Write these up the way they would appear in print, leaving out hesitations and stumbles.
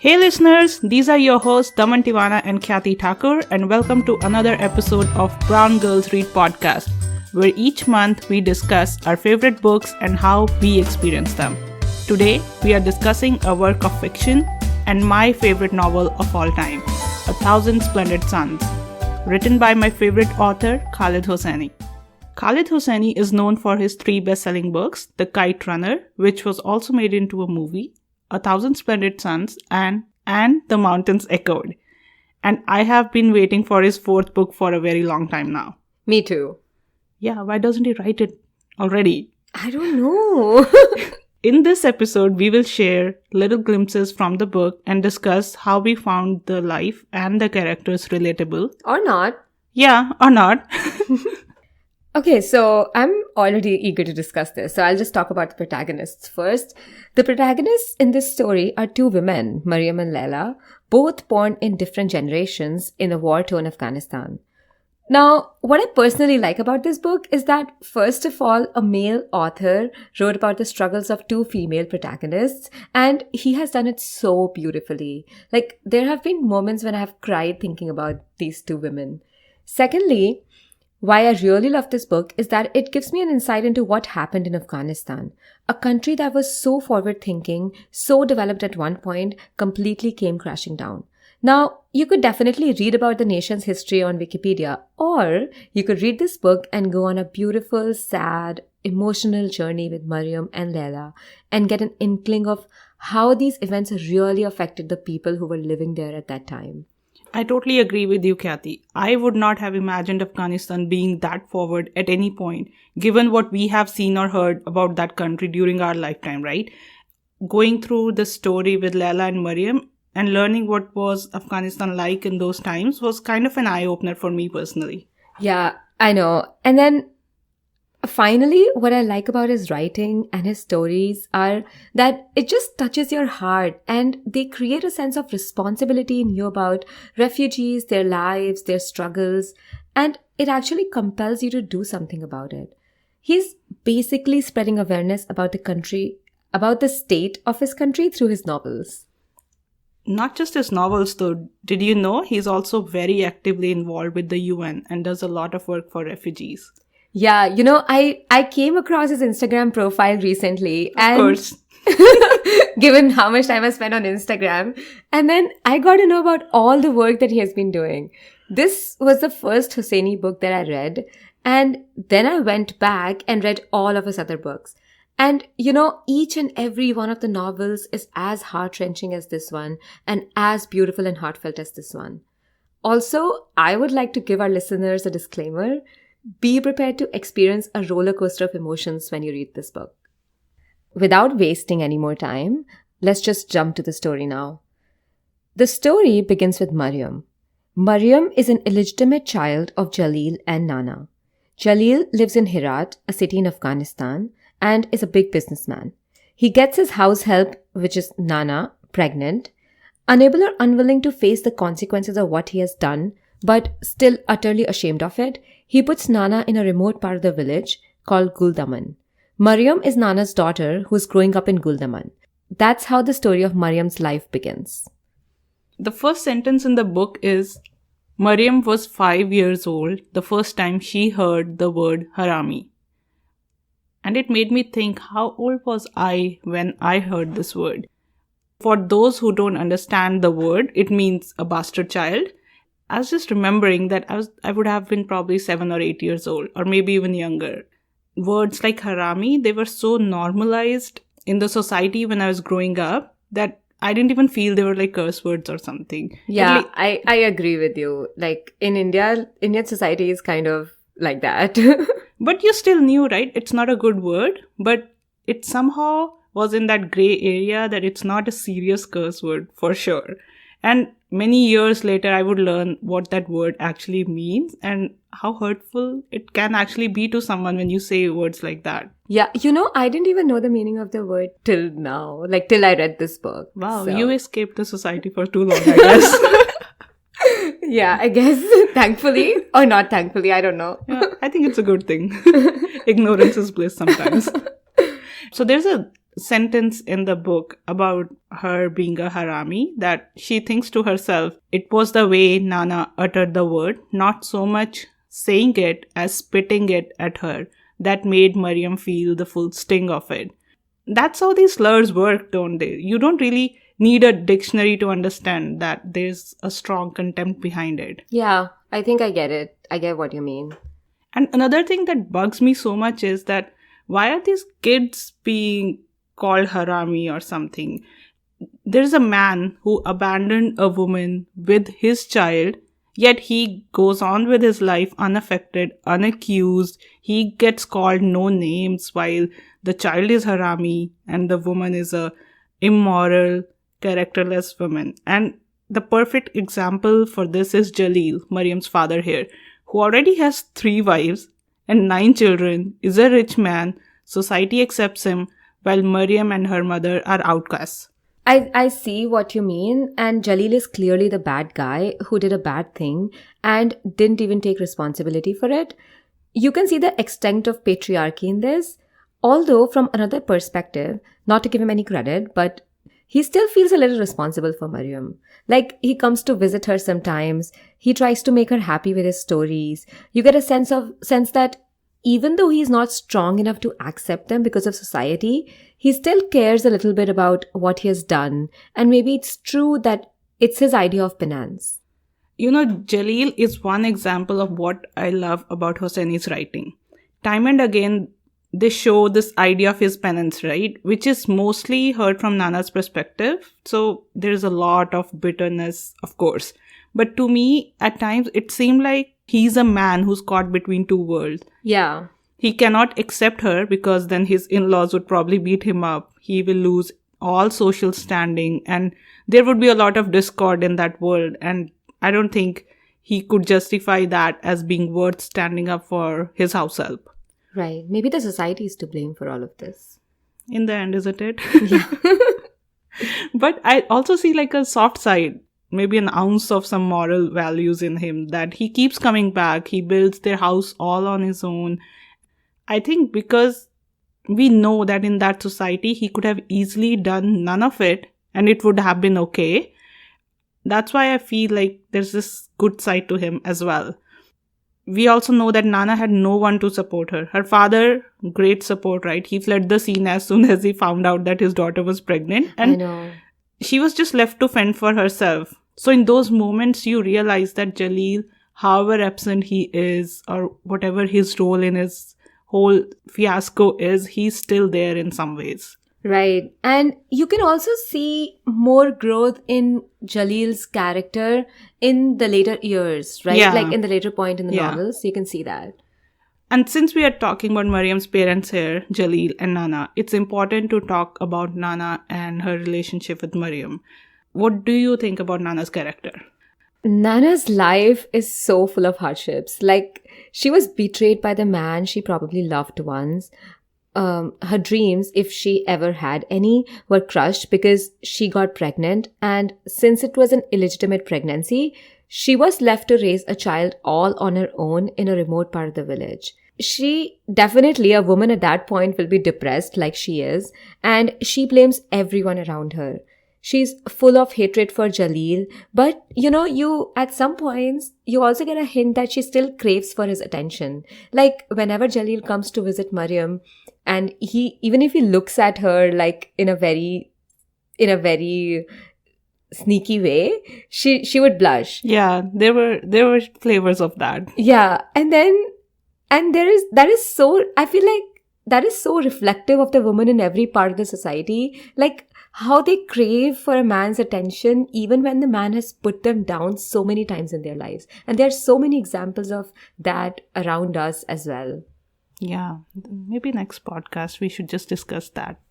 Hey listeners, these are your hosts Daman, Tiwana and Khyati Thakur, and welcome to another episode of Brown Girls Read Podcast, where each month we discuss our favorite books and how we experience them. Today, we are discussing a work of fiction and my favorite novel of all time, 1,000 Splendid Suns, written by my favorite author, Khaled Hosseini. Khaled Hosseini is known for his three best-selling books, The Kite Runner, which was also made into a movie, 1,000 Splendid Suns, and The Mountains Echoed. And I have been waiting for his fourth book for a very long time now. Me too. Yeah, why doesn't he write it already? I don't know. In this episode, we will share little glimpses from the book and discuss how we found the life and the characters relatable. Or not. Yeah, or not. Okay, so I'm already eager to discuss this, so I'll just talk about the protagonists first. The protagonists in this story are two women, Miriam and Layla, both born in different generations in a war-torn Afghanistan. Now, what I personally like about this book is that, first of all, a male author wrote about the struggles of two female protagonists, and he has done it so beautifully. Like, there have been moments when I have cried thinking about these two women. Secondly, why I really love this book is that it gives me an insight into what happened in Afghanistan. A country that was so forward-thinking, so developed at one point, completely came crashing down. Now, you could definitely read about the nation's history on Wikipedia, or you could read this book and go on a beautiful, sad, emotional journey with Miriam and Layla and get an inkling of how these events really affected the people who were living there at that time. I totally agree with you, Khyati. I would not have imagined Afghanistan being that forward at any point, given what we have seen or heard about that country during our lifetime, right? Going through the story with Layla and Miriam and learning what was Afghanistan like in those times was kind of an eye-opener for me personally. Yeah, I know. And then finally, what I like about his writing and his stories are that it just touches your heart and they create a sense of responsibility in you about refugees, their lives, their struggles, and it actually compels you to do something about it. He's basically spreading awareness about the country, about the state of his country through his novels. Not just his novels though. Did you know he's also very actively involved with the UN and does a lot of work for refugees? Yeah, I came across his Instagram profile recently. Of course. Given how much time I spent on Instagram. And then I got to know about all the work that he has been doing. This was the first Hosseini book that I read. And then I went back and read all of his other books. And, each and every one of the novels is as heart-wrenching as this one and as beautiful and heartfelt as this one. Also, I would like to give our listeners a disclaimer. Be prepared to experience a roller coaster of emotions when you read this book. Without wasting any more time, let's just jump to the story now. The story begins with Miriam. Miriam is an illegitimate child of Jalil and Nana. Jalil lives in Herat, a city in Afghanistan, and is a big businessman. He gets his house help, which is Nana, pregnant. Unable or unwilling to face the consequences of what he has done, but still utterly ashamed of it, he puts Nana in a remote part of the village called Daman. Miriam is Nana's daughter who is growing up in Daman. That's how the story of Miriam's life begins. The first sentence in the book is, Miriam was 5 years old the first time she heard the word harami. And it made me think, how old was I when I heard this word? For those who don't understand the word, it means a bastard child. I was just remembering that I would have been probably 7 or 8 years old, or maybe even younger. Words like harami, they were so normalized in the society when I was growing up that I didn't even feel they were like curse words or something. Yeah, I agree with you. Like in India, Indian society is kind of like that. But you still knew, right? It's not a good word, but it somehow was in that gray area that it's not a serious curse word for sure. And many years later, I would learn what that word actually means and how hurtful it can actually be to someone when you say words like that. Yeah, I didn't even know the meaning of the word till now, like till I read this book. Wow, so. You escaped the society for too long, I guess. Yeah, I guess. Thankfully or not thankfully, I don't know. Yeah, I think it's a good thing. Ignorance is bliss sometimes. So there's a sentence in the book about her being a harami that she thinks to herself, it was the way Nana uttered the word, not so much saying it as spitting it at her, that made Miriam feel the full sting of it. That's how these slurs work, don't they? You don't really need a dictionary to understand that there's a strong contempt behind it. Yeah, I think I get it. I get what you mean. And another thing that bugs me so much is that why are these kids being called harami or something? There's a man who abandoned a woman with his child, yet he goes on with his life unaffected, unaccused. He gets called no names while the child is harami and the woman is a immoral, characterless woman. And the perfect example for this is Jalil, Miriam's father here, who already has 3 wives and 9 children, is a rich man. Society accepts him while Miriam and her mother are outcasts. I see what you mean, and Jalil is clearly the bad guy who did a bad thing and didn't even take responsibility for it. You can see the extent of patriarchy in this, although from another perspective, not to give him any credit, but he still feels a little responsible for Miriam. Like, he comes to visit her sometimes, he tries to make her happy with his stories. You get a sense that even though he's not strong enough to accept them because of society, he still cares a little bit about what he has done. And maybe it's true that it's his idea of penance. You know, Jalil is one example of what I love about Hosseini's writing. Time and again, they show this idea of his penance, right? Which is mostly heard from Nana's perspective. So there's a lot of bitterness, of course. But to me, at times, it seemed like he's a man who's caught between 2 worlds. Yeah. He cannot accept her because then his in-laws would probably beat him up. He will lose all social standing and there would be a lot of discord in that world. And I don't think he could justify that as being worth standing up for his house help. Right. Maybe the society is to blame for all of this. In the end, isn't it? Yeah. But I also see like a soft side, maybe an ounce of some moral values in him, that he keeps coming back. He builds their house all on his own. I think because we know that in that society, he could have easily done none of it and it would have been okay. That's why I feel like there's this good side to him as well. We also know that Nana had no one to support her. Her father, great support, right? He fled the scene as soon as he found out that his daughter was pregnant. And I know. She was just left to fend for herself. So in those moments, you realize that Jalil, however absent he is or whatever his role in his whole fiasco is, he's still there in some ways. Right. And you can also see more growth in Jalil's character in the later years, right? Yeah. Like in the later point in the Yeah. novels, you can see that. And since we are talking about Miriam's parents here, Jalil and Nana, it's important to talk about Nana and her relationship with Miriam. What do you think about Nana's character? Nana's life is so full of hardships. Like, she was betrayed by the man she probably loved once. Her dreams, if she ever had any, were crushed because she got pregnant. And since it was an illegitimate pregnancy, she was left to raise a child all on her own in a remote part of the village. She definitely, a woman at that point, will be depressed like she is. And she blames everyone around her. She's full of hatred for Jalil, but you at some points, you also get a hint that she still craves for his attention. Like whenever Jalil comes to visit Miriam, and even if he looks at her like in a very sneaky way, she would blush. Yeah, there were flavors of that. Yeah, and that is so, I feel like that is so reflective of the woman in every part of the society. Like, how they crave for a man's attention even when the man has put them down so many times in their lives. And there are so many examples of that around us as well. Yeah, maybe next podcast we should just discuss that.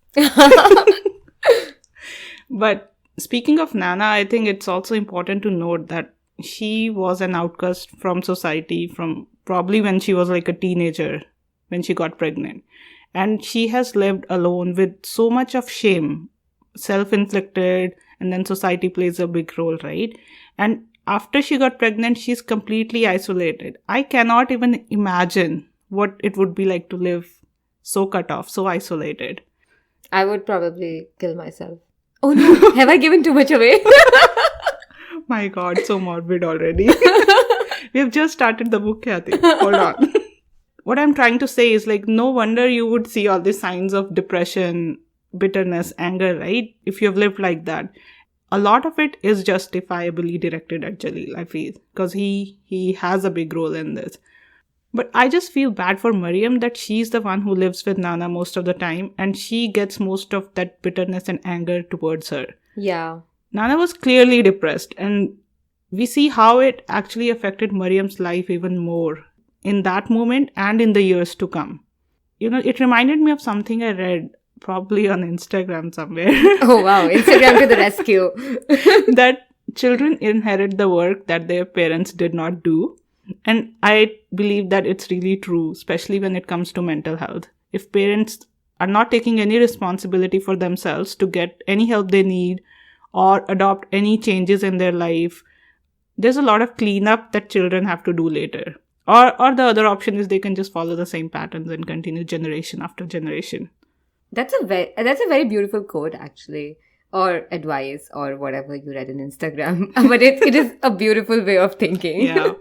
But speaking of Nana, I think it's also important to note that she was an outcast from society from probably when she was like a teenager, when she got pregnant. And she has lived alone with so much of shame, self-inflicted, and then society plays a big role, right? And after she got pregnant, she's completely isolated. I cannot even imagine what it would be like to live so cut off, so isolated. I would probably kill myself. Oh no, have I given too much away? My God, so morbid already. We have just started the book, Khyati. Hold on. What I'm trying to say is like, no wonder you would see all the signs of depression, bitterness, anger, right? If you've lived like that. A lot of it is justifiably directed at Jalil, I feel, because he has a big role in this. But I just feel bad for Miriam that she's the one who lives with Nana most of the time and she gets most of that bitterness and anger towards her. Yeah. Nana was clearly depressed and we see how it actually affected Miriam's life even more in that moment and in the years to come. You know, it reminded me of something I read probably on Instagram somewhere. Oh wow, Instagram to the rescue. That children inherit the work that their parents did not do. And I believe that it's really true, especially when it comes to mental health. If parents are not taking any responsibility for themselves to get any help they need or adopt any changes in their life, there's a lot of cleanup that children have to do later. Or the other option is they can just follow the same patterns and continue generation after generation. That's a very beautiful quote, actually, or advice, or whatever you read on Instagram. But it is a beautiful way of thinking. Yeah.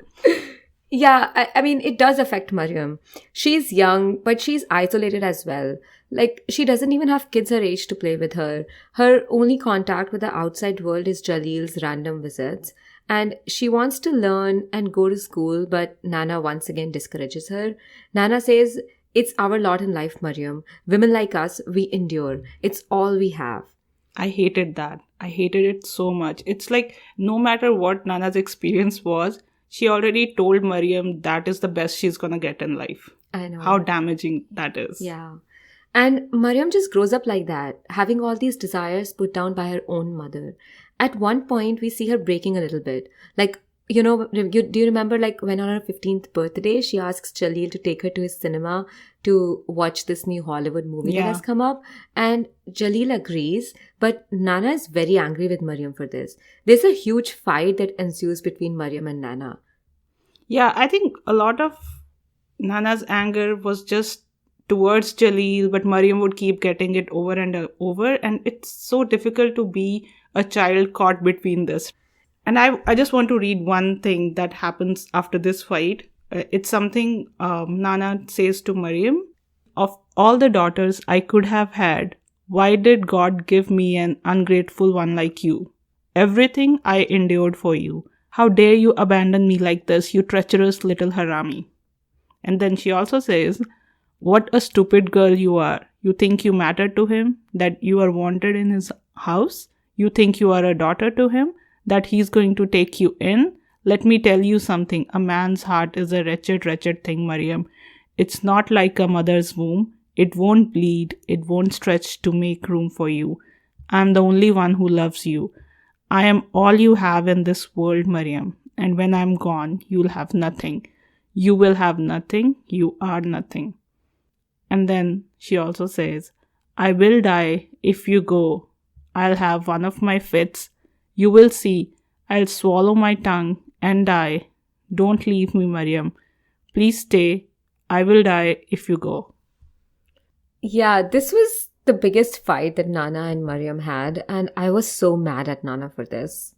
Yeah, I mean, it does affect Miriam. She's young, but she's isolated as well. Like, she doesn't even have kids her age to play with her. Her only contact with the outside world is Jalil's random visits. And she wants to learn and go to school, but Nana once again discourages her. Nana says, "It's our lot in life, Miriam. Women like us, we endure. It's all we have." I hated that. I hated it so much. It's like no matter what Nana's experience was, she already told Miriam that is the best she's gonna get in life. I know. How damaging that is. Yeah. And Miriam just grows up like that, having all these desires put down by her own mother. At one point, we see her breaking a little bit. Like, you know, do you remember like when on her 15th birthday, she asks Jalil to take her to his cinema to watch this new Hollywood movie that has come up? And Jalil agrees, but Nana is very angry with Miriam for this. There's a huge fight that ensues between Miriam and Nana. Yeah, I think a lot of Nana's anger was just towards Jalil, but Miriam would keep getting it over and over. And it's so difficult to be a child caught between this. And I just want to read one thing that happens after this fight. It's something Nana says to Miriam. "Of all the daughters I could have had, why did God give me an ungrateful one like you? Everything I endured for you. How dare you abandon me like this, you treacherous little harami." And then she also says, "What a stupid girl you are. You think you matter to him, that you are wanted in his house? You think you are a daughter to him, that he's going to take you in? Let me tell you something. A man's heart is a wretched, wretched thing, Miriam. It's not like a mother's womb. It won't bleed. It won't stretch to make room for you. I'm the only one who loves you. I am all you have in this world, Miriam. And when I'm gone, you'll have nothing. You will have nothing. You are nothing." And then she also says, "I will die if you go. I'll have one of my fits. You will see. I'll swallow my tongue and die. Don't leave me, Miriam. Please stay. I will die if you go." Yeah, this was the biggest fight that Nana and Miriam had, and I was so mad at Nana for this.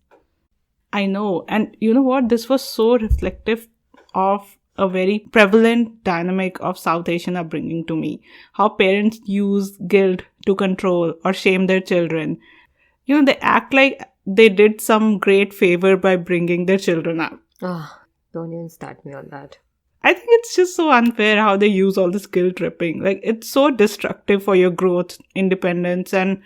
I know. And you know what? This was so reflective of a very prevalent dynamic of South Asian upbringing to me. How parents use guilt to control or shame their children. You know, they act like they did some great favor by bringing their children up. Oh, don't even start me on that. I think it's just so unfair how they use all this guilt tripping. Like, it's so destructive for your growth, independence, and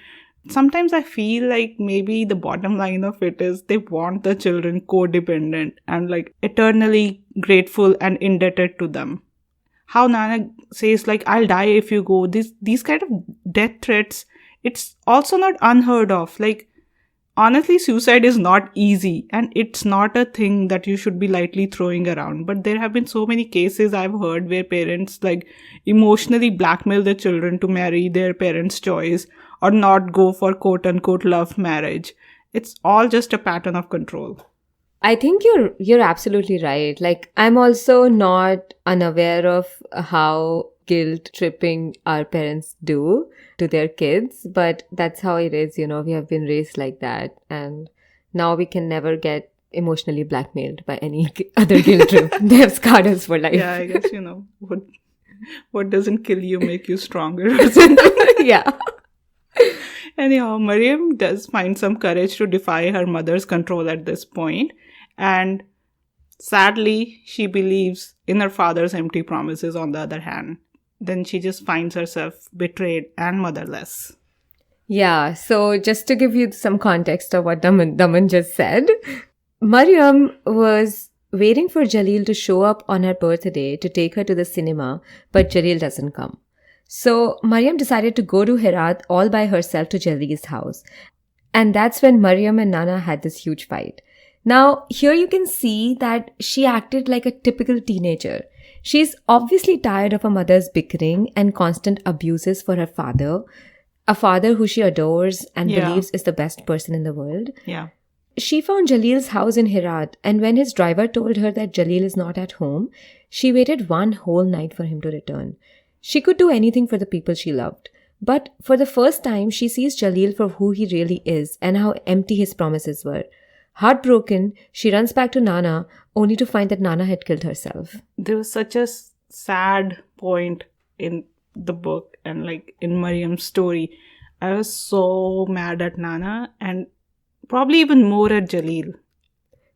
sometimes I feel like maybe the bottom line of it is they want the children codependent and like eternally grateful and indebted to them. How Nana says like, "I'll die if you go." These kind of death threats, it's also not unheard of. Like, honestly, suicide is not easy and it's not a thing that you should be lightly throwing around. But there have been so many cases I've heard where parents like emotionally blackmail their children to marry their parents' choice or not go for quote unquote love marriage. It's all just a pattern of control. I think you're absolutely right. Like, I'm also not unaware of how guilt tripping our parents do to their kids. But that's how it is, you know, we have been raised like that. And now we can never get emotionally blackmailed by any other guilt trip. They have scarred us for life. Yeah, I guess, you know, what doesn't kill you make you stronger or something. Yeah. Anyhow, Miriam does find some courage to defy her mother's control at this point, and sadly, she believes in her father's empty promises on the other hand. Then she just finds herself betrayed and motherless. Yeah, so just to give you some context of what Daman just said, Miriam was waiting for Jalil to show up on her birthday to take her to the cinema, but Jalil doesn't come. So Miriam decided to go to Herat all by herself to Jalil's house. And that's when Miriam and Nana had this huge fight. Now, here you can see that she acted like a typical teenager. She's obviously tired of her mother's bickering and constant abuses for her father, a father who she adores and believes is the best person in the world. Yeah. She found Jalil's house in Herat, and when his driver told her that Jalil is not at home, she waited one whole night for him to return. She could do anything for the people she loved. But for the first time, she sees Jalil for who he really is and how empty his promises were. Heartbroken, she runs back to Nana, only to find that Nana had killed herself. There was such a sad point in the book and like in Miriam's story. I was so mad at Nana and probably even more at Jalil.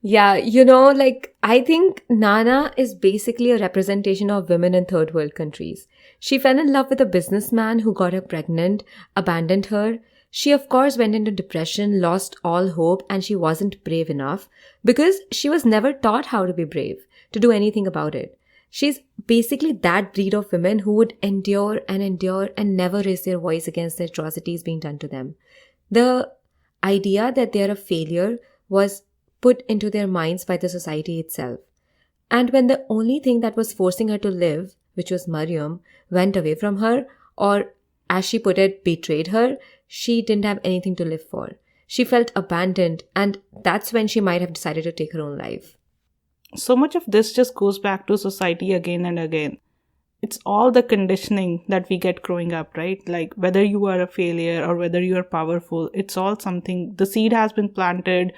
Yeah, you know, like, I think Nana is basically a representation of women in third world countries. She fell in love with a businessman who got her pregnant, abandoned her. She, of course, went into depression, lost all hope, and she wasn't brave enough because she was never taught how to be brave, to do anything about it. She's basically that breed of women who would endure and never raise their voice against the atrocities being done to them. The idea that they're a failure was put into their minds by the society itself. And when the only thing that was forcing her to live, which was Miriam, went away from her, or as she put it, betrayed her, she didn't have anything to live for. She felt abandoned, and that's when she might have decided to take her own life. So much of this just goes back to society again and again. It's all the conditioning that we get growing up, right? Like whether you are a failure or whether you are powerful, it's all something. The seed has been planted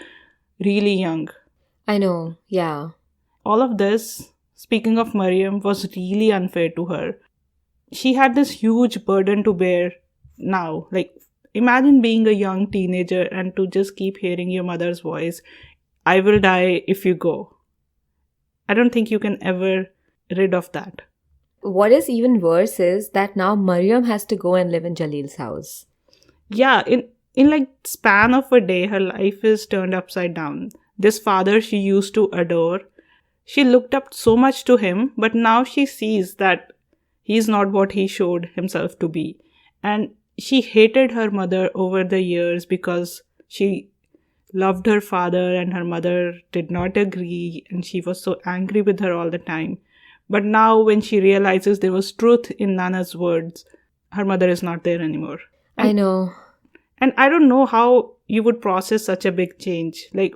really young. I know, yeah. All of this, speaking of Miriam, was really unfair to her. She had this huge burden to bear now. Like, imagine being a young teenager and to just keep hearing your mother's voice, "I will die if you go." I don't think you can ever rid of that. What is even worse is that now Miriam has to go and live in Jalil's house. Yeah, in like span of a day, her life is turned upside down. This father she used to adore, she looked up so much to him, but now she sees that he's not what he showed himself to be. And she hated her mother over the years because she loved her father and her mother did not agree and she was so angry with her all the time. But now when she realizes there was truth in Nana's words, her mother is not there anymore. I know. And I don't know how you would process such a big change. Like,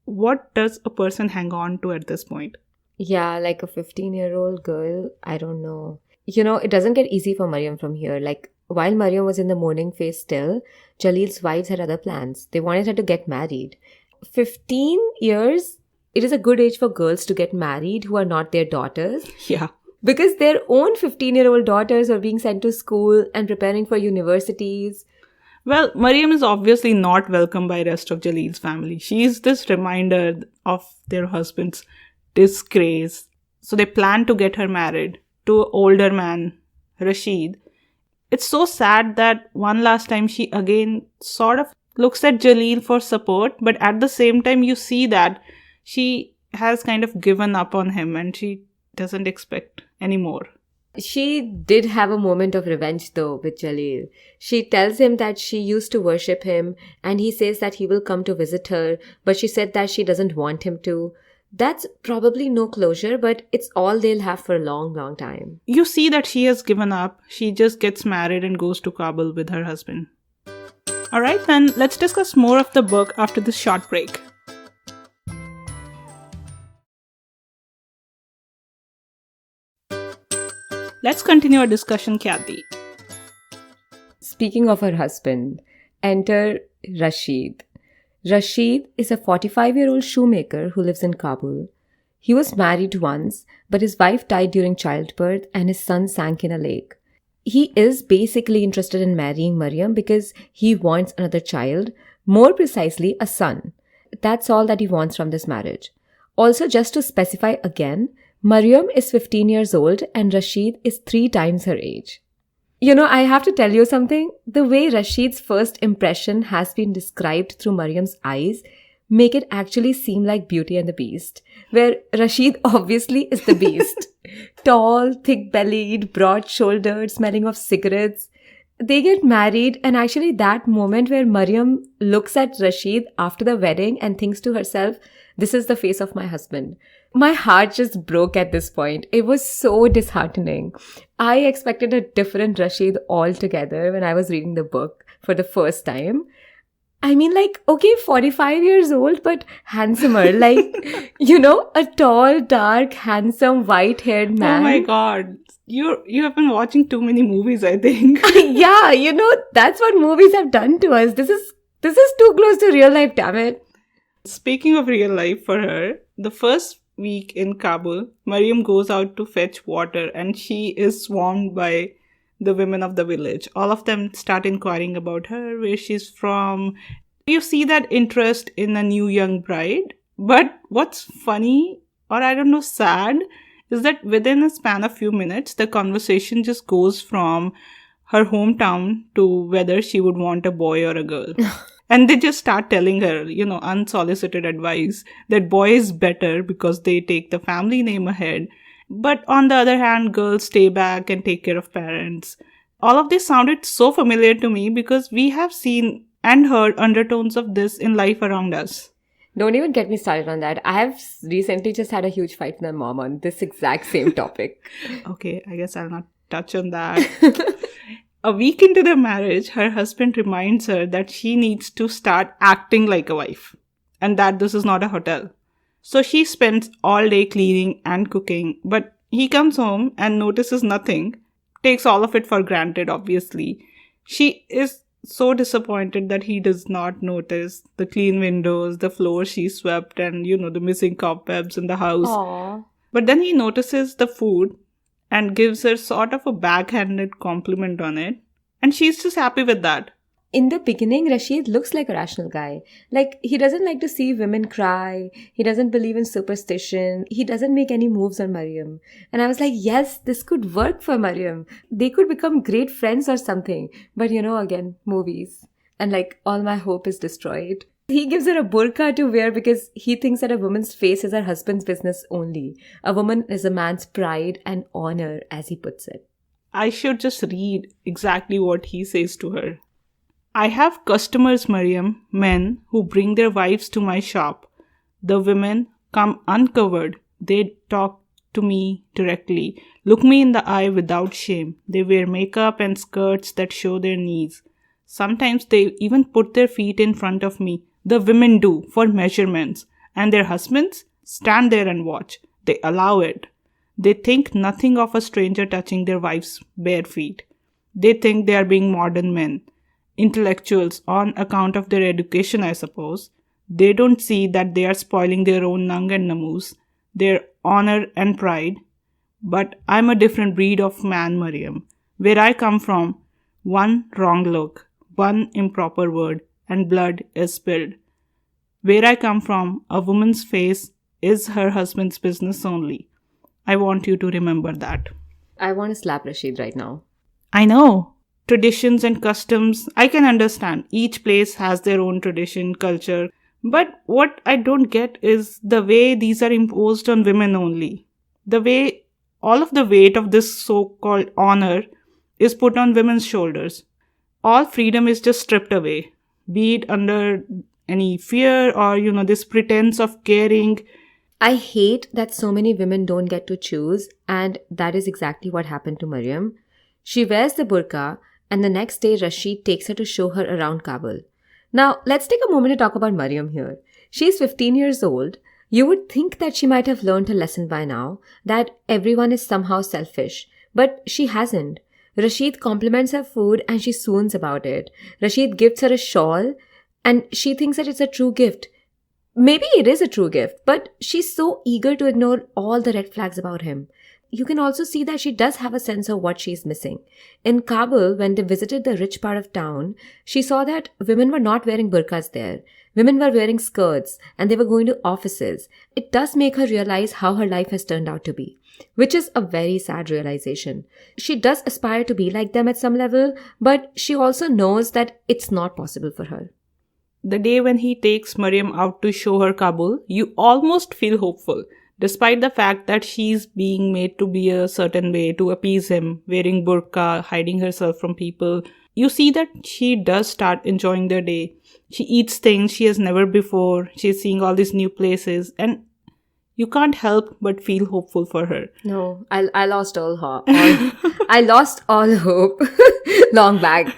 what does a person hang on to at this point? Yeah, like a 15-year-old girl, I don't know. You know, it doesn't get easy for Miriam from here. Like, while Miriam was in the mourning phase still, Jalil's wives had other plans. They wanted her to get married. 15 years, it is a good age for girls to get married who are not their daughters. Yeah. Because their own 15-year-old daughters are being sent to school and preparing for universities. Well, Miriam is obviously not welcomed by rest of Jalil's family. She is this reminder of their husband's disgrace. So they plan to get her married to an older man, Rasheed. It's so sad that one last time she again sort of looks at Jalil for support, but at the same time you see that she has kind of given up on him and she doesn't expect anymore. She did have a moment of revenge though with Jalil. She tells him that she used to worship him and he says that he will come to visit her, but she said that she doesn't want him to. That's probably no closure, but it's all they'll have for a long, long time. You see that she has given up. She just gets married and goes to Kabul with her husband. Alright then, let's discuss more of the book after this short break. Let's continue our discussion, Khyati. Speaking of her husband, enter Rasheed. Rasheed is a 45-year-old shoemaker who lives in Kabul. He was married once, but his wife died during childbirth and his son sank in a lake. He is basically interested in marrying Miriam because he wants another child, more precisely a son. That's all that he wants from this marriage. Also, just to specify again, Miriam is 15 years old and Rasheed is 3 times her age. I have to tell you something. The way Rasheed's first impression has been described through Miriam's eyes make it actually seem like Beauty and the Beast, where Rasheed obviously is the beast. Tall, thick-bellied, broad-shouldered, smelling of cigarettes. They get married, and actually that moment where Miriam looks at Rasheed after the wedding and thinks to herself, this is the face of my husband. My heart just broke at this point. It was so disheartening. I expected a different Rasheed altogether when I was reading the book for the first time. I mean, 45 years old, but handsomer. A tall, dark, handsome, white-haired man. Oh my God. You have been watching too many movies, I think. Yeah, that's what movies have done to us. This is too close to real life, damn it. Speaking of real life for her, the first week in Kabul, Miriam goes out to fetch water and she is swarmed by the women of the village. All of them start inquiring about her, where she's from. You see that interest in a new young bride. But what's funny, or I don't know, sad, is that within a span of few minutes, the conversation just goes from her hometown to whether she would want a boy or a girl. And they just start telling her, unsolicited advice that boy is better because they take the family name ahead. But on the other hand, girls stay back and take care of parents. All of this sounded so familiar to me because we have seen and heard undertones of this in life around us. Don't even get me started on that. I have recently just had a huge fight with my mom on this exact same topic. Okay, I guess I'll not touch on that. A week into their marriage, her husband reminds her that she needs to start acting like a wife and that this is not a hotel. So she spends all day cleaning and cooking, but he comes home and notices nothing, takes all of it for granted, obviously. She is so disappointed that he does not notice the clean windows, the floor she swept, and, the missing cobwebs in the house. Aww. But then he notices the food and gives her sort of a backhanded compliment on it. And she's just happy with that. In the beginning, Rasheed looks like a rational guy. He doesn't like to see women cry. He doesn't believe in superstition. He doesn't make any moves on Miriam. And I was like, yes, this could work for Miriam. They could become great friends or something. But again, movies. And all my hope is destroyed. He gives her a burqa to wear because he thinks that a woman's face is her husband's business only. A woman is a man's pride and honor, as he puts it. I should just read exactly what he says to her. I have customers, Miriam, men who bring their wives to my shop. The women come uncovered. They talk to me directly, look me in the eye without shame. They wear makeup and skirts that show their knees. Sometimes they even put their feet in front of me. The women do, for measurements. And their husbands stand there and watch. They allow it. They think nothing of a stranger touching their wife's bare feet. They think they are being modern men. Intellectuals on account of their education, I suppose. They don't see that they are spoiling their own nang and namus, their honor and pride. But I'm a different breed of man, Miriam. Where I come from, one wrong look, one improper word, and blood is spilled. Where I come from, a woman's face is her husband's business only. I want you to remember that. I want to slap Rasheed right now. I know. Traditions and customs, I can understand. Each place has their own tradition, culture. But what I don't get is the way these are imposed on women only. The way all of the weight of this so-called honor is put on women's shoulders. All freedom is just stripped away. Be it under any fear or, this pretense of caring. I hate that so many women don't get to choose, and that is exactly what happened to Miriam. She wears the burqa, and the next day Rasheed takes her to show her around Kabul. Now, let's take a moment to talk about Miriam here. She's 15 years old. You would think that she might have learned a lesson by now, that everyone is somehow selfish. But she hasn't. Rasheed compliments her food and she swoons about it. Rasheed gifts her a shawl and she thinks that it's a true gift. Maybe it is a true gift, but she's so eager to ignore all the red flags about him. You can also see that she does have a sense of what she's missing. In Kabul, when they visited the rich part of town, she saw that women were not wearing burqas there. Women were wearing skirts and they were going to offices. It does make her realize how her life has turned out to be, which is a very sad realization. She does aspire to be like them at some level, but she also knows that it's not possible for her. The day when he takes Miriam out to show her Kabul, you almost feel hopeful, despite the fact that she's being made to be a certain way to appease him, wearing burqa, hiding herself from people. You see that she does start enjoying their day. She eats things she has never before. She's seeing all these new places, and you can't help but feel hopeful for her. No, I lost all hope. I lost all hope long back.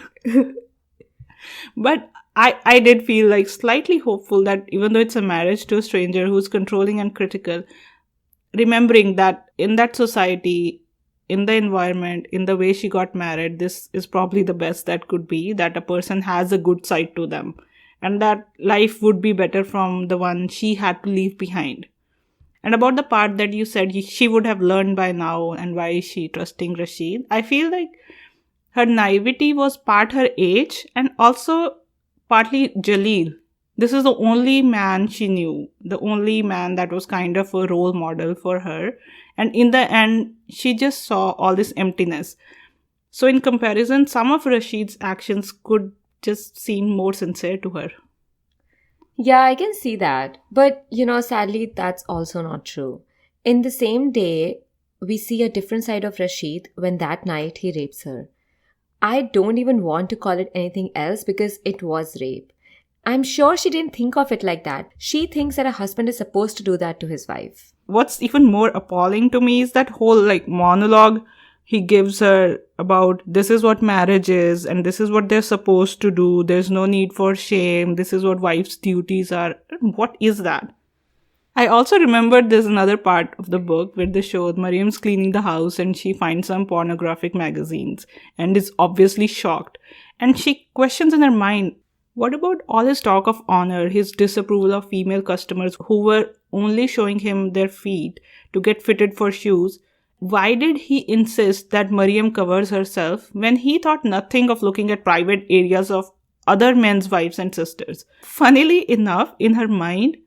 But I did feel like slightly hopeful that even though it's a marriage to a stranger who's controlling and critical, remembering that in that society, in the environment, in the way she got married, this is probably the best that could be, that a person has a good side to them and that life would be better from the one she had to leave behind. And about the part that you said she would have learned by now and why is she trusting Rasheed, I feel like her naivety was part her age and also partly Jalil. This is the only man she knew, the only man that was kind of a role model for her. And in the end, she just saw all this emptiness. So in comparison, some of Rasheed's actions could just seem more sincere to her. Yeah, I can see that. But, sadly, that's also not true. In the same day, we see a different side of Rasheed when that night he rapes her. I don't even want to call it anything else because it was rape. I'm sure she didn't think of it like that. She thinks that a husband is supposed to do that to his wife. What's even more appalling to me is that whole monologue he gives her about this is what marriage is and this is what they're supposed to do. There's no need for shame. This is what wives' duties are. What is that? I also remembered there's another part of the book where they showed Miriam's cleaning the house and she finds some pornographic magazines and is obviously shocked. And she questions in her mind, what about all his talk of honor, his disapproval of female customers who were only showing him their feet to get fitted for shoes? Why did he insist that Miriam covers herself when he thought nothing of looking at private areas of other men's wives and sisters? Funnily enough, in her mind,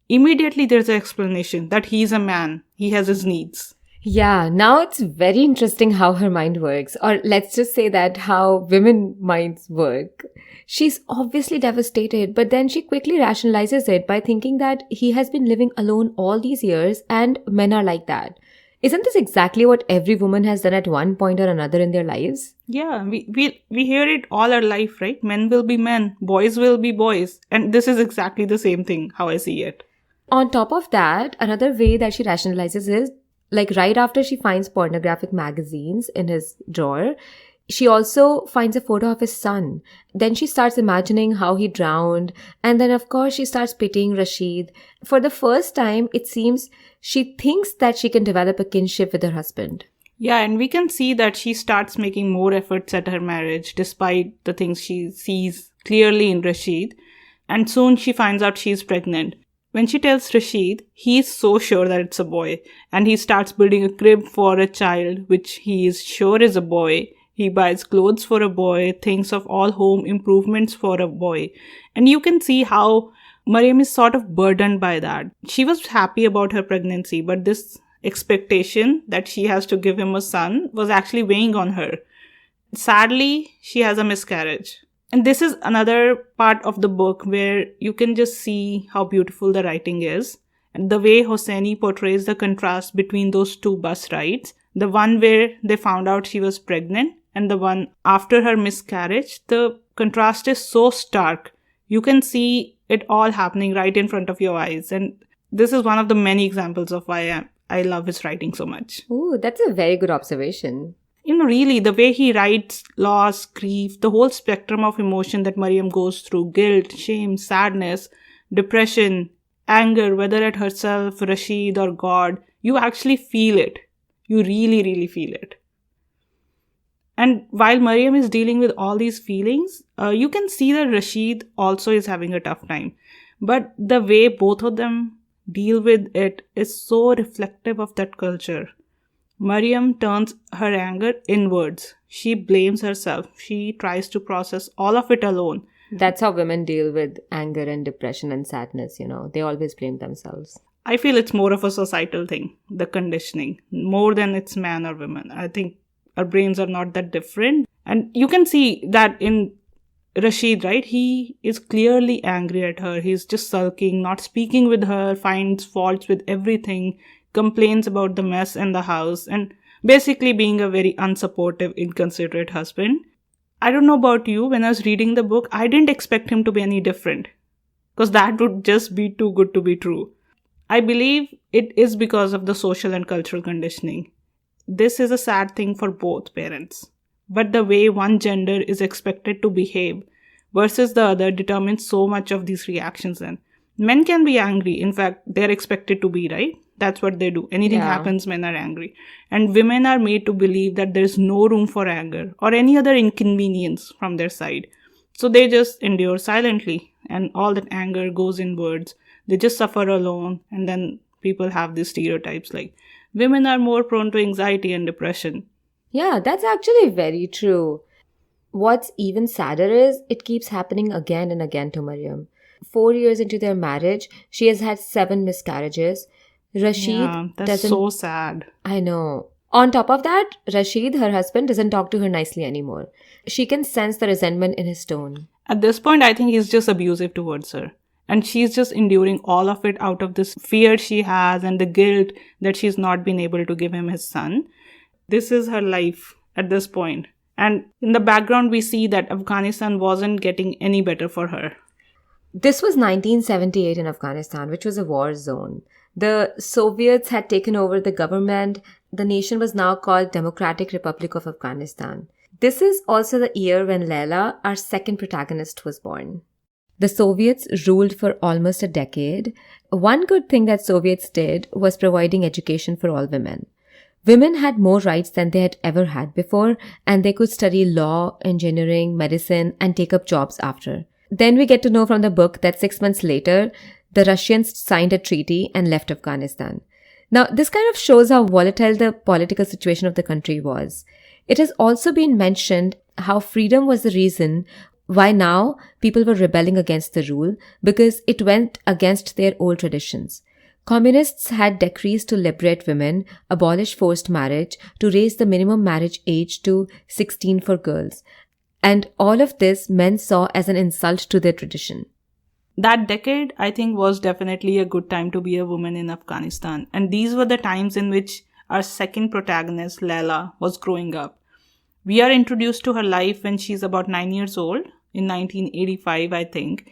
immediately there's an explanation that he's a man. He has his needs. Yeah, now it's very interesting how her mind works. Or let's just say that how women minds work. She's obviously devastated, but then she quickly rationalizes it by thinking that he has been living alone all these years and men are like that. Isn't this exactly what every woman has done at one point or another in their lives? Yeah, we hear it all our life, right? Men will be men, boys will be boys. And this is exactly the same thing, how I see it. On top of that, another way that she rationalizes is, right after she finds pornographic magazines in his drawer, she also finds a photo of his son. Then she starts imagining how he drowned. And then, of course, she starts pitying Rasheed. For the first time, it seems she thinks that she can develop a kinship with her husband. Yeah, and we can see that she starts making more efforts at her marriage despite the things she sees clearly in Rasheed. And soon she finds out she's pregnant. When she tells Rasheed, he's so sure that it's a boy. And he starts building a crib for a child, which he is sure is a boy. He buys clothes for a boy, thinks of all home improvements for a boy. And you can see how Miriam is sort of burdened by that. She was happy about her pregnancy, but this expectation that she has to give him a son was actually weighing on her. Sadly, she has a miscarriage. And this is another part of the book where you can just see how beautiful the writing is. And the way Hosseini portrays the contrast between those two bus rides, the one where they found out she was pregnant and the one after her miscarriage, the contrast is so stark. You can see it all happening right in front of your eyes. And this is one of the many examples of why I love his writing so much. Ooh, that's a very good observation. Really, the way he writes loss, grief, the whole spectrum of emotion that Miriam goes through, guilt, shame, sadness, depression, anger, whether at herself, Rasheed, or God, you actually feel it. You really, really feel it. And while Miriam is dealing with all these feelings, you can see that Rasheed also is having a tough time. But the way both of them deal with it is so reflective of that culture. Miriam turns her anger inwards. She blames herself. She tries to process all of it alone. That's how women deal with anger and depression and sadness, They always blame themselves. I feel it's more of a societal thing, the conditioning, more than it's man or woman. I think our brains are not that different. And you can see that in Rasheed, right? He is clearly angry at her. He's just sulking, not speaking with her, finds faults with everything, complains about the mess in the house, and basically being a very unsupportive, inconsiderate husband. I don't know about you, when I was reading the book, I didn't expect him to be any different, because that would just be too good to be true. I believe it is because of the social and cultural conditioning. This is a sad thing for both parents. But the way one gender is expected to behave versus the other determines so much of these reactions. And men can be angry. In fact, they're expected to be, right? That's what they do. Anything happens, men are angry. And women are made to believe that there's no room for anger or any other inconvenience from their side. So they just endure silently, and all that anger goes inwards. They just suffer alone, and then people have these stereotypes like women are more prone to anxiety and depression. Yeah, that's actually very true. What's even sadder is it keeps happening again and again to Miriam. 4 years into their marriage, she has had 7 miscarriages. Rasheed that's so sad. I know. On top of that, Rasheed, her husband, doesn't talk to her nicely anymore. She can sense the resentment in his tone. At this point, I think he's just abusive towards her. And she's just enduring all of it out of this fear she has and the guilt that she's not been able to give him his son. This is her life at this point. And in the background, we see that Afghanistan wasn't getting any better for her. This was 1978 in Afghanistan, which was a war zone. The Soviets had taken over the government. The nation was now called Democratic Republic of Afghanistan. This is also the year when Layla, our second protagonist, was born. The Soviets ruled for almost a decade. One good thing that Soviets did was providing education for all women. Women had more rights than they had ever had before, and they could study law, engineering, medicine, and take up jobs after. Then we get to know from the book that 6 months later, the Russians signed a treaty and left Afghanistan. Now, this kind of shows how volatile the political situation of the country was. It has also been mentioned how freedom was the reason why now people were rebelling against the rule, because it went against their old traditions. Communists had decrees to liberate women, abolish forced marriage, to raise the minimum marriage age to 16 for girls. And all of this men saw as an insult to their tradition. That decade, I think, was definitely a good time to be a woman in Afghanistan. And these were the times in which our second protagonist, Layla, was growing up. We are introduced to her life when she's about 9 years old, in 1985, I think.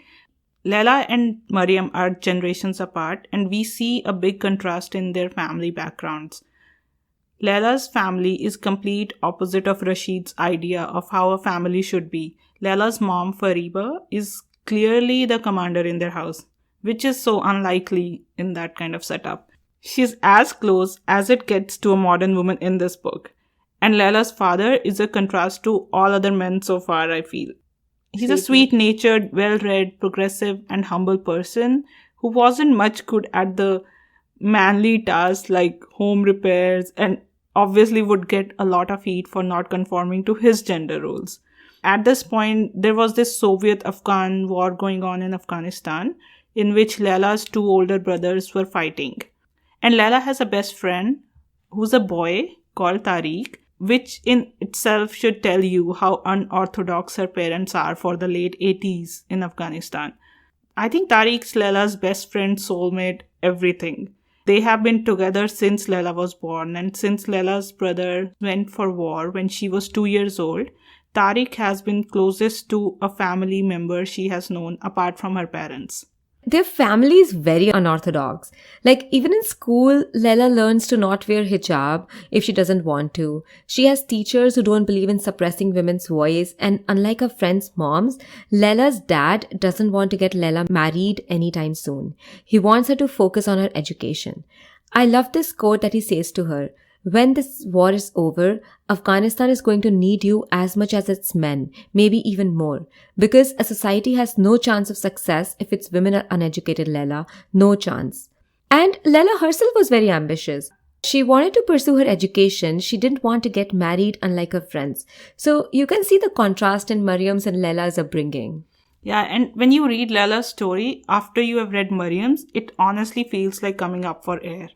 Layla and Miriam are generations apart, and we see a big contrast in their family backgrounds. Layla's family is complete opposite of Rasheed's idea of how a family should be. Layla's mom, Fariba, is clearly the commander in their house, which is so unlikely in that kind of setup. She's as close as it gets to a modern woman in this book. And Layla's father is a contrast to all other men so far, I feel. He's a sweet-natured, well-read, progressive, and humble person who wasn't much good at the manly tasks like home repairs, and obviously would get a lot of heat for not conforming to his gender roles. At this point, there was this Soviet-Afghan war going on in Afghanistan, in which Layla's 2 older brothers were fighting. And Layla has a best friend who's a boy called Tariq, which in itself should tell you how unorthodox her parents are for the late 80s in Afghanistan. I think Tariq's Layla's best friend, soulmate, everything. They have been together since Layla was born, and since Layla's brother went for war when she was 2 years old, Tariq has been closest to a family member she has known apart from her parents. Their family is very unorthodox. Like, even in school, Layla learns to not wear hijab if she doesn't want to. She has teachers who don't believe in suppressing women's voice. And unlike her friends' moms, Layla's dad doesn't want to get Layla married anytime soon. He wants her to focus on her education. I love this quote that he says to her. when this war is over, Afghanistan is going to need you as much as its men, maybe even more. Because a society has no chance of success if its women are uneducated, Leila. No chance. And Leila herself was very ambitious. She wanted to pursue her education. She didn't want to get married unlike her friends. So you can see the contrast in Miriam's and Leila's upbringing. Yeah, and when you read Laila's story after you have read Miriam's, it honestly feels like coming up for air.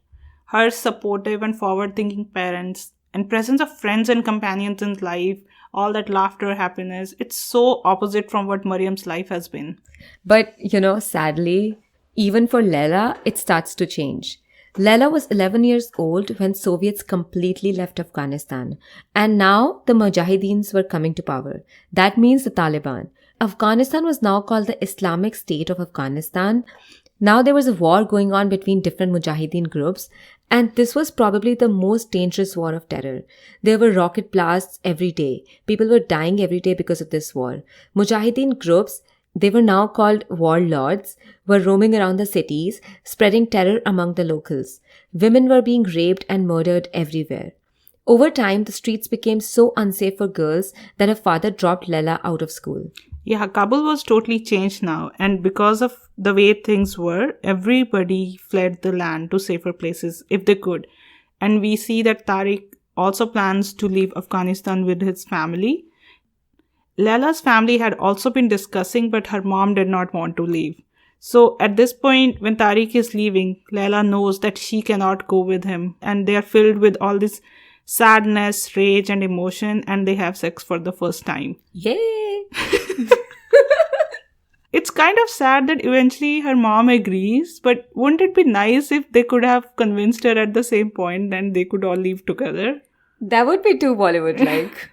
Her supportive and forward-thinking parents and presence of friends and companions in life, all that laughter, happiness, it's so opposite from what Miriam's life has been. But, sadly, even for Leila, it starts to change. Leila was 11 years old when Soviets completely left Afghanistan. And now the Mujahideens were coming to power. That means the Taliban. Afghanistan was now called the Islamic State of Afghanistan. Now there was a war going on between different Mujahideen groups, and this was probably the most dangerous war of terror. There were rocket blasts every day. People were dying every day because of this war. Mujahideen groups, they were now called warlords, were roaming around the cities, spreading terror among the locals. Women were being raped and murdered everywhere. Over time, the streets became so unsafe for girls that her father dropped Leila out of school. Yeah, Kabul was totally changed now, and because of the way things were, everybody fled the land to safer places if they could. And we see that Tariq also plans to leave Afghanistan with his family. Laila's family had also been discussing, but her mom did not want to leave. So at this point, when Tariq is leaving, Laila knows that she cannot go with him, and they are filled with all this sadness, rage, and emotion, and they have sex for the first time. Yay! It's kind of sad that eventually her mom agrees, but wouldn't it be nice if they could have convinced her at the same point and they could all leave together? That would be too Bollywood-like.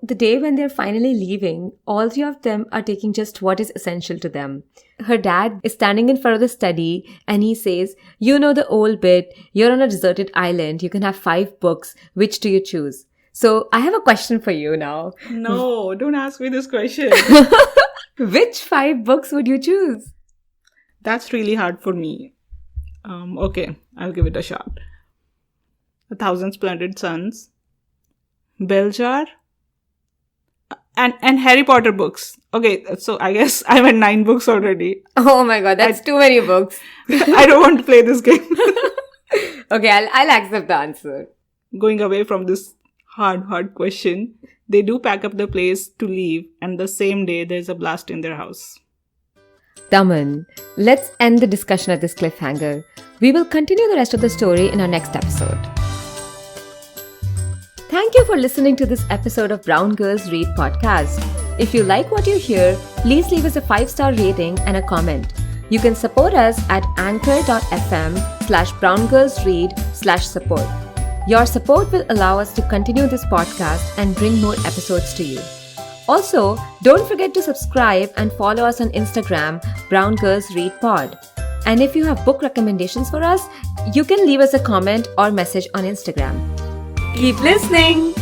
The day when they're finally leaving, all three of them are taking just what is essential to them. Her dad is standing in front of the study and he says, "You know the old bit, you're on a deserted island, you can have 5 books, which do you choose?" So I have a question for you now. No, don't ask me this question. Which 5 books would you choose? That's really hard for me. Okay, I'll give it a shot. 1,000 Splendid Suns, Bell Jar, and Harry Potter books. Okay, so I guess I'm at 9 books already. Oh my god, that's too many books. I don't want to play this game. Okay, I'll accept the answer. Going away from this hard question, they do pack up the place to leave, and the same day there's a blast in their house. Daman, let's end the discussion at this cliffhanger. We will continue the rest of the story in our next episode. Thank you for listening to this episode of Brown Girls Read podcast. If you like what you hear, please leave us a 5-star rating and a comment. You can support us at anchor.fm/browngirlsread/support. Your support will allow us to continue this podcast and bring more episodes to you. Also, don't forget to subscribe and follow us on Instagram, Brown Girls Read Pod. And if you have book recommendations for us, you can leave us a comment or message on Instagram. Keep listening!